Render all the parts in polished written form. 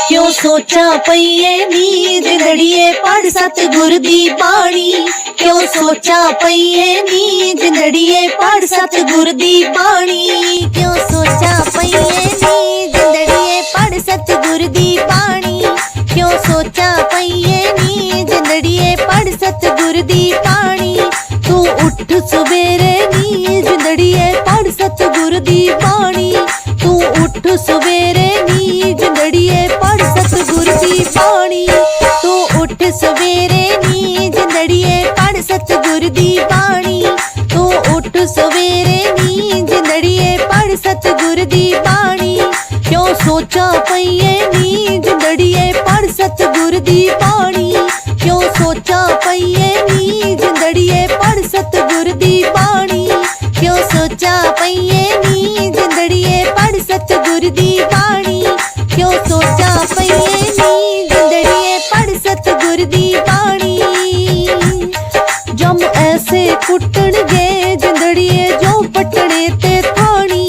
क्यों सोचा पईए नी जिंदड़िए पढ़ सतगुर दी बाणी। क्यों सोचा पईए नी जिंदड़िए पढ़ सतगुर दी बाणी। क्यों सोचा पईए नी जिंदड़िए पढ़ सतगुर दी बाणी। क्यों सोचा पईए नी जिंदड़िए पढ़ सतगुर दी बाणी। तू उठ सवेरे नी जिंदड़िए पढ़ सतगुर दी बाणी। तू उठ सवेरे नी जिंदड़िए पढ़ सतगुर दी बाणी। तू उठ सवेरे नी जिंदड़िए पढ़ सतगुर दी बाणी। तू उठ सवेरे नी जिंदड़िए पढ़ सतगुर दी बाणी। क्यों सोचा पईए नी जिंदड़िए पढ़ सतगुर दी बाणी। क्यों सोचा पईए नी जिंदड़िए पढ़ सतगुर दी बाणी। क्यों सोचा पईए नी जिंदड़िए पढ़ सतगुर दी बाणी। क्यों सोचा पईए नी जिंदड़िए पढ़ सतगुर दी बाणी। जम ऐसे कुटणगे जिंदड़िए जो पटने ते थानी।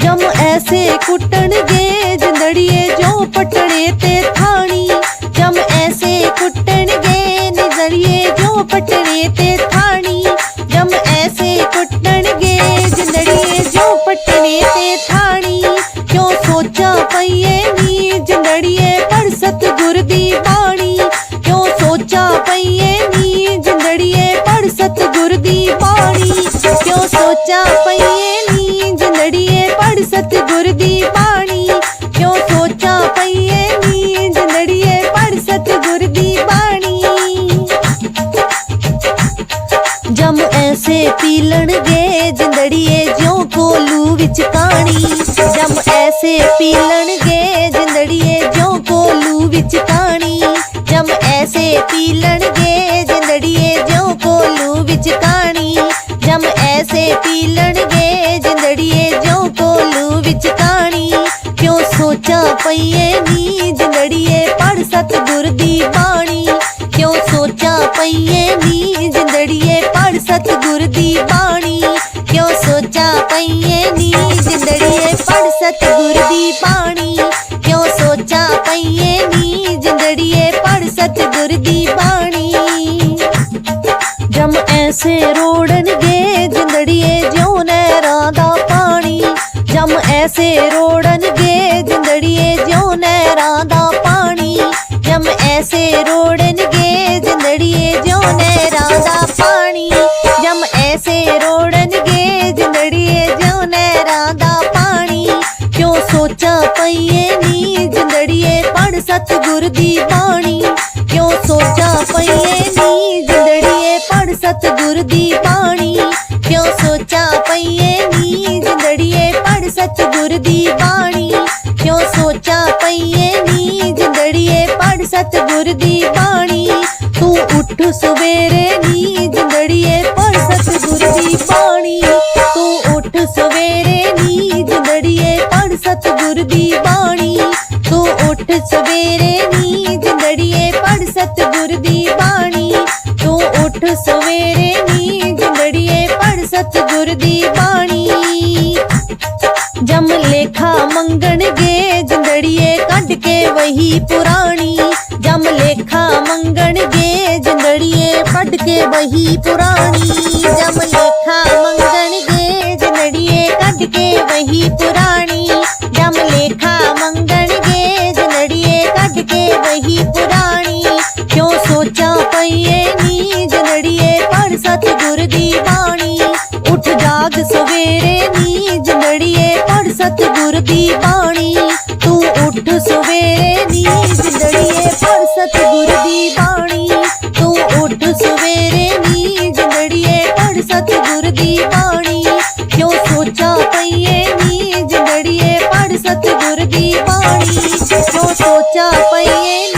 जम ऐसे कुटणगे जिंदड़िए जो पटने ते थानी। जम ऐसे कुटणगे जिंदड़िए जो पटने ते थानी। जम ऐसे कुटणगे जिंदड़िए जो पटने ते थानी। क्यों सोचा पईए नी जिंदड़िए पढ़ सतगुर दी बाणी। क्यों सोचा पईए नी जिंदड़िए पढ़ सतगुर दी बाणी। क्यों सोचा पईए नी जिंदड़िए पढ़ सतगुर दी बाणी। क्यों सोचा पईए नी जिंदड़िए पढ़ सतगुर दी बाणी। जम ऐसे पीलणगे जिंदड़िए ज्यों कोलू विच काणी। जम ऐसे पीलणगे जिंदड़िए ज्यों कोलू विच काणी। जम ऐसे पीलणगे जिंदड़िए ज्यों कोलू विच काणी। जम ऐसे पीलणगे जिंदड़िए ज्यों कोलू विच काणी। क्यों सोचा पईए नी जिंदड़िए पढ़ सतगुर दी बाणी। क्यों सोचा पईए नी जिंदड़िए पढ़ सतगुर दी बाणी। क्यों सोचा पईए नी जिंदड़िए पढ़ सतगुर दी बाणी। क्यों सोचा पईए नी जिंदड़िए पढ़ सतगुर दी बाणी। जम ऐसे रोड़नगे जिंदड़िए ज्यों नहरां दा पानी। जम ऐसे रोड़नगे जिंदड़िए ज्यों नहरां दा पानी। जम ऐसे रोड़नगे जिंदड़िए ज्यों नहरां दा पानी। जम ऐसे रोड़नगे जिंदड़िए ज्यों नहरां दा पानी। क्यों सोचा पईए नी जिंदड़िए पढ़ सतगुर दी बाणी। क्यों सोचा पईए नी जिंदड़िए पढ़ सतगुर दी बाणी। क्यों सोचा पईए नी जिंदड़िए पढ़ सतगुर दी बाणी। क्यों सोचा पईए नी जिंदड़िए पढ़ सतगुर दी बाणी। तू उठ सवेरे नी जिंदड़िए पढ़ सतगुर दी बाणी। तू उठ सवेरे नी जिंदड़िए पढ़ सतगुर दी बाणी। तू उठ सवेरे नी जिंदड़िए पढ़ सतगुर दी बाणी। तू उठ सवेरे नी जिंदड़िए पढ़ सतगुर दी बाणी। जम लेखा मंगणगे जिंदड़िए कढ के वही पुरानी। जम लेखा मंगणगे जिंदड़िए कढ के वही पुरानी। जम लेखा मंगणगे जिंदड़िए कढ के वही पुरानी। जम लेखा मंगणगे जिंदड़िए कढ के वही पुरानी। क्यों सोचा पईए नी जिंदड़िए पढ़ सतगुर दी बाणी। उठ जाग सवेरे नी जिंदड़िए पढ़ सतगुर दी बाणी। तू उठ सवेरे नी जिंदड़िए पढ़ सतगुर दी बाणी। तू उठ सवेरे नी जिंदड़िए पढ़ सतगुर दी बाणी। क्यों सोचा पईए नी जिंदड़िए पढ़ सतगुर दी बाणी। क्यों सोचा पईए